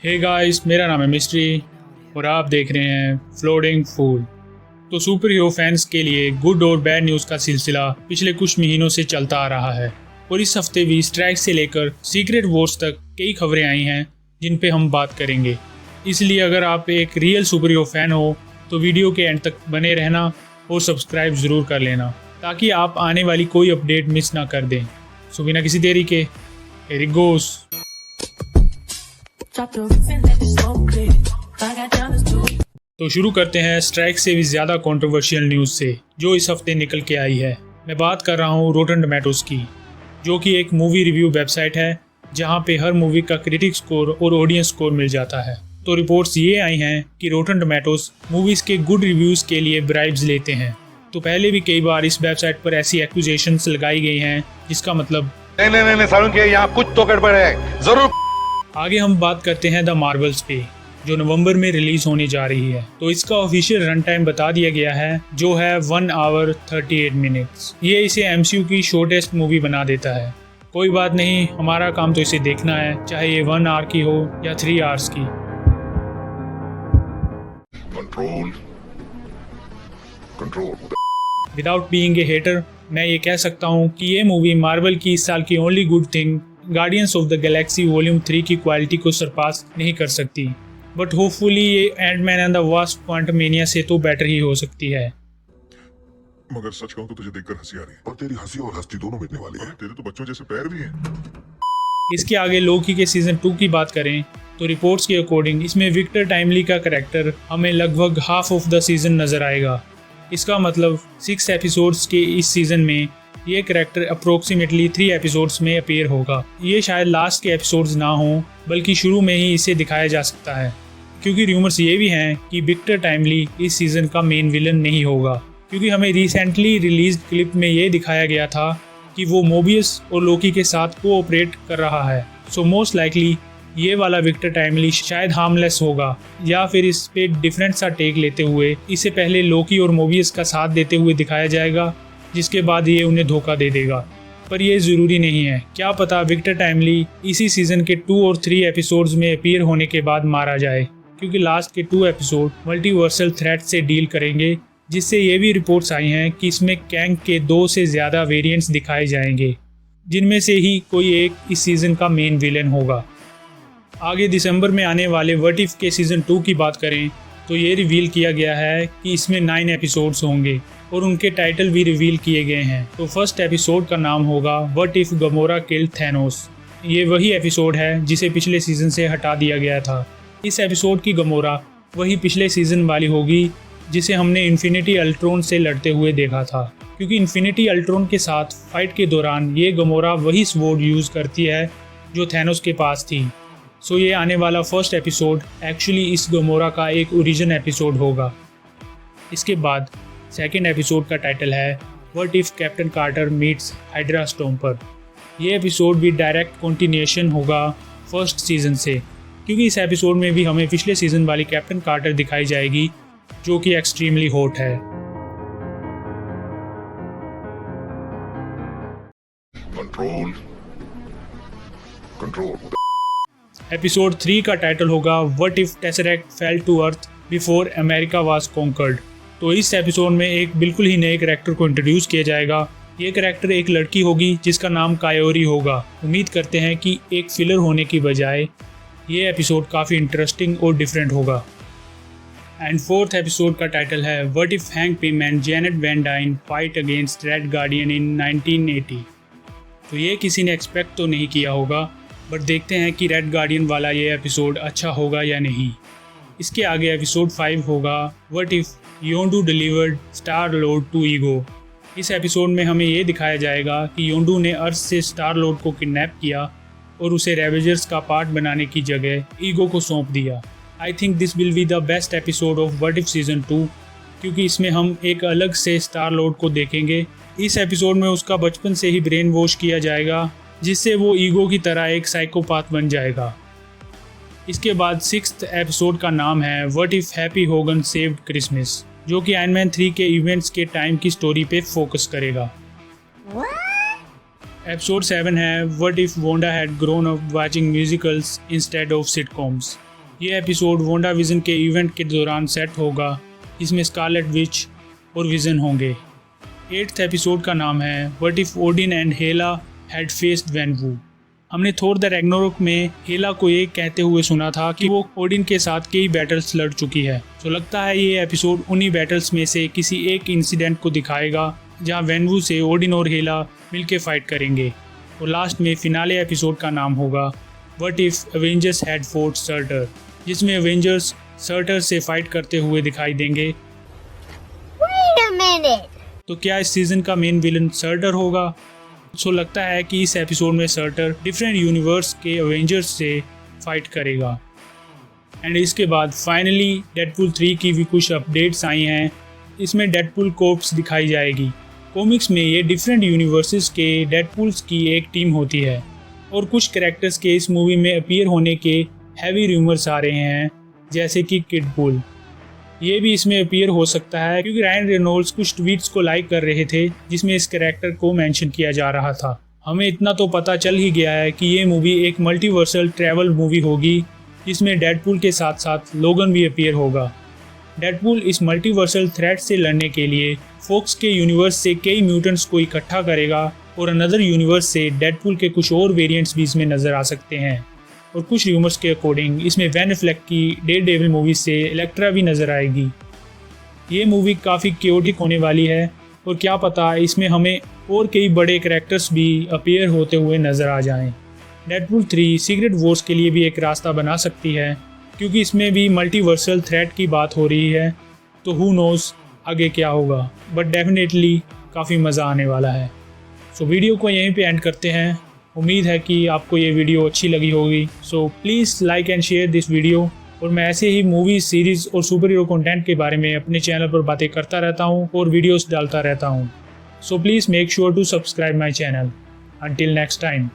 Hey guys, मेरा नाम है मिस्ट्री और आप देख रहे हैं फ्लोटिंग फूल। तो सुपर हीरो फैंस के लिए गुड और बैड न्यूज़ का सिलसिला पिछले कुछ महीनों से चलता आ रहा है और इस हफ्ते भी स्ट्राइक से लेकर सीक्रेट वॉर्स तक कई खबरें आई हैं जिन पे हम बात करेंगे। इसलिए अगर आप एक रियल सुपर हीरो फैन हो तो वीडियो के एंड तक बने रहना और सब्सक्राइब ज़रूर कर लेना ताकि आप आने वाली कोई अपडेट मिस ना कर दें। सो बिना किसी देरी के हियर इट गोस। तो शुरू करते हैं स्ट्राइक से भी ज़्यादा कंट्रोवर्शियल न्यूज़ से जो इस हफ्ते निकल के आई है। मैं बात कर रहा हूँ रोटन टोमेटोज़ की, जो कि एक मूवी रिव्यू वेबसाइट है जहाँ पे हर मूवी का क्रिटिक स्कोर और ऑडियंस स्कोर मिल जाता है। तो रिपोर्ट्स ये आई हैं कि रोटन टोमेटोज़ मूवीज़ के गुड रिव्यूज़ के लिए ब्राइब्स लेते हैं। तो पहले भी कई बार इस वेबसाइट पर ऐसी एक्यूजेशंस लगाई गई हैं जिसका मतलब नहीं सारुण के यहाँ कुछ तो गड़बड़ है जरूर। आगे हम बात करते हैं द मार्वल्स पे, जो नवंबर में रिलीज होने जा रही है। तो इसका ऑफिशियल रन टाइम बता दिया गया है जो है 1 आवर 38 मिनट्स। ये इसे एमसीयू की शॉर्टेस्ट मूवी बना देता है। कोई बात नहीं, हमारा काम तो इसे देखना है, चाहे ये 1 आवर की हो या 3 आवर्स की। Control without being a hater मैं ये कह सकता हूँ कि ये मूवी मार्वल की इस साल की only good thing Guardians of the Galaxy Volume 3 की क्वालिटी को सरपास नहीं कर सकती, बट होपफुली ये Ant Man and the Wasp Quantumania से तो बेटर ही हो सकती है। मगर सच कहूं तो तुझे देखकर हंसी आ रही है, और तेरी हंसी और हस्ती दोनों मिटने वाली है। तेरे तो बच्चों जैसे पैर भी हैं। इसके आगे लोकी के सीजन 2 की बात करें तो रिपोर्ट्स के अकॉर्डिंग इसमें विक्टर टाइमली का कैरेक्टर हमें लगभग हाफ ऑफ द सीजन नजर आएगा। इसका मतलब 6 एपिसोड्स के इस सीजन में ये कैरेक्टर अप्रोक्सीमेटली 3 एपिसोड्स में अपीयर होगा। ये शायद लास्ट के एपिसोड्स ना हो बल्कि शुरू में ही इसे दिखाया जा सकता है, क्योंकि रूमर्स ये भी हैं कि विक्टर टाइमली इस सीजन का मेन विलन नहीं होगा, क्योंकि हमें रिसेंटली रिलीज क्लिप में ये दिखाया गया था कि वो मोबियस और लोकी के साथ कोऑपरेट कर रहा है। सो मोस्ट लाइकली ये वाला विक्टर टाइमली शायद हार्मलेस होगा, या फिर इस पे डिफरेंट सा टेक लेते हुए इसे पहले लोकी और मोबियस का साथ देते हुए दिखाया जाएगा, जिसके बाद ये उन्हें धोखा दे देगा। पर ये ज़रूरी नहीं है, क्या पता विक्टर टाइमली इसी सीजन के 2 और 3 एपिसोड्स में अपीयर होने के बाद मारा जाए, क्योंकि लास्ट के 2 एपिसोड मल्टीवर्सल थ्रेट से डील करेंगे, जिससे ये भी रिपोर्ट्स आई हैं कि इसमें कैंग के 2 से ज़्यादा वेरिएंट्स दिखाए जाएंगे, जिनमें से ही कोई एक इस सीज़न का मेन विलेन होगा। आगे दिसंबर में आने वाले व्हाट इफ के सीज़न 2 की बात करें तो ये रिवील किया गया है कि इसमें 9 एपिसोड्स होंगे और उनके टाइटल भी रिवील किए गए हैं। तो फर्स्ट एपिसोड का नाम होगा what if Gamora killed Thanos. ये वही एपिसोड है जिसे पिछले सीजन से हटा दिया गया था। इस एपिसोड की गमोरा वही पिछले सीजन वाली होगी जिसे हमने इन्फिनिटी अल्ट्रॉन से लड़ते हुए देखा था, क्योंकि इन्फिनिटी अल्ट्रॉन के साथ फाइट के दौरान ये गमोरा वही स्वॉर्ड यूज़ करती है जो थैनोस के पास थी। सो ये आने वाला फर्स्ट एपिसोड एक्चुअली इस गमोरा का एक ओरिजिन एपिसोड होगा। इसके बाद सेकेंड एपिसोड का टाइटल है what if Captain Carter meets Hydra Stomper. ये एपिसोड भी डायरेक्ट कंटिन्यूएशन होगा फर्स्ट सीजन से, क्योंकि इस एपिसोड में भी हमें पिछले सीजन वाली कैप्टन कार्टर दिखाई जाएगी जो कि एक्सट्रीमली हॉट है। कंट्रोल एपिसोड 3 का टाइटल होगा what if Tesseract fell to Earth before America was conquered. तो इस एपिसोड में एक बिल्कुल ही नए कैरेक्टर को इंट्रोड्यूस किया जाएगा। ये कैरेक्टर एक लड़की होगी जिसका नाम कायोरी होगा। उम्मीद करते हैं कि एक फिलर होने की बजाय ये एपिसोड काफ़ी इंटरेस्टिंग और डिफरेंट होगा। एंड फोर्थ एपिसोड का टाइटल है what if Hank Pym and Janet van Dyne fight against Red Guardian in 1980। तो ये किसी ने एक्सपेक्ट तो नहीं किया होगा, बट देखते हैं कि रेड गार्डियन वाला ये एपिसोड अच्छा होगा या नहीं। इसके आगे एपिसोड 5 होगा what if Yondu delivered Star Lord to Ego. इस एपिसोड में हमें ये दिखाया जाएगा कि योंडू ने अर्थ से स्टार लॉर्ड को किडनैप किया और उसे रेवेजर्स का पार्ट बनाने की जगह ईगो को सौंप दिया। I think this will be the best episode of what if season 2, क्योंकि इसमें हम एक अलग से स्टार लॉर्ड को देखेंगे। इस एपिसोड में उसका बचपन से ही ब्रेन वॉश किया जाएगा, जिससे वो ईगो की तरह एक साइकोपाथ बन जाएगा। इसके बाद 6th एपिसोड का नाम है what if happy Hogan saved Christmas, जो कि आयरन मैन 3 के इवेंट्स के टाइम की स्टोरी पे फोकस करेगा। एपिसोड 7 है what if Wanda had grown up watching musicals instead of sitcoms. ये एपिसोड वांडा विजन के इवेंट के दौरान सेट होगा, इसमें स्कारलेट विच और विजन होंगे। 8th एपिसोड का नाम है what if Odin and Hela had faced वेनवू। हमने थोर द रैग्नारोक में हेला को ये कहते हुए सुना था कि वो ओडिन के साथ कई बैटल्स लड़ चुकी है। तो लगता है ये एपिसोड उन्हीं बैटल्स में से किसी एक इंसिडेंट को दिखाएगा जहां वेनवू से ओडिन और हेला मिलके फाइट करेंगे। और लास्ट में फिनाले एपिसोड का नाम होगा what if Avengers had fort shorter, जिसमें अवेंजर्स सर्टर से फाइट करते हुए दिखाई देंगे। Wait a minute. तो क्या इस सीजन का मेन विलन सर्टर होगा? सो लगता है कि इस एपिसोड में सर्टर डिफरेंट यूनिवर्स के अवेंजर्स से फाइट करेगा। एंड इसके बाद फाइनली डेडपूल 3 की भी कुछ अपडेट्स आई हैं। इसमें डेडपूल कॉर्प्स दिखाई जाएगी। कॉमिक्स में ये डिफरेंट यूनिवर्सेस के डेडपूल्स की एक टीम होती है और कुछ कैरेक्टर्स के इस मूवी में अपीयर होने के हैवी रूमर्स आ रहे हैं, जैसे कि किडपूल। ये भी इसमें अपीयर हो सकता है क्योंकि रायन रेनॉल्ड्स कुछ ट्वीट्स को लाइक कर रहे थे जिसमें इस कैरेक्टर को मेंशन किया जा रहा था। हमें इतना तो पता चल ही गया है कि ये मूवी एक मल्टीवर्सल ट्रैवल मूवी होगी जिसमें डेडपूल के साथ साथ लोगन भी अपीयर होगा। डेडपूल इस मल्टीवर्सल थ्रेट से लड़ने के लिए फॉक्स के यूनिवर्स से कई म्यूटेंट्स को इकट्ठा करेगा और अनदर यूनिवर्स से डेडपूल के कुछ और वेरिएंट्स भी इसमें नज़र आ सकते हैं। और कुछ रूमर्स के अकॉर्डिंग इसमें बेन एफ्लेक की डेयरडेविल मूवी से इलेक्ट्रा भी नज़र आएगी। ये मूवी काफ़ी क्योटिक होने वाली है और क्या पता इसमें हमें और कई बड़े कैरेक्टर्स भी अपीयर होते हुए नज़र आ जाएं। डेडपूल 3 सीक्रेट वॉर्स के लिए भी एक रास्ता बना सकती है क्योंकि इसमें भी मल्टीवर्सल थ्रेट की बात हो रही है। तो हु नोज़ आगे क्या होगा, बट डेफिनेटली काफ़ी मज़ा आने वाला है। सो वीडियो को यहीं पे एंड करते हैं। उम्मीद है कि आपको ये वीडियो अच्छी लगी होगी। So please like and share this video. और मैं ऐसे ही मूवीज, सीरीज़ और सुपर हीरो कंटेंट के बारे में अपने चैनल पर बातें करता रहता हूँ और वीडियोस डालता रहता हूँ। So please make sure to subscribe my channel. Until next time.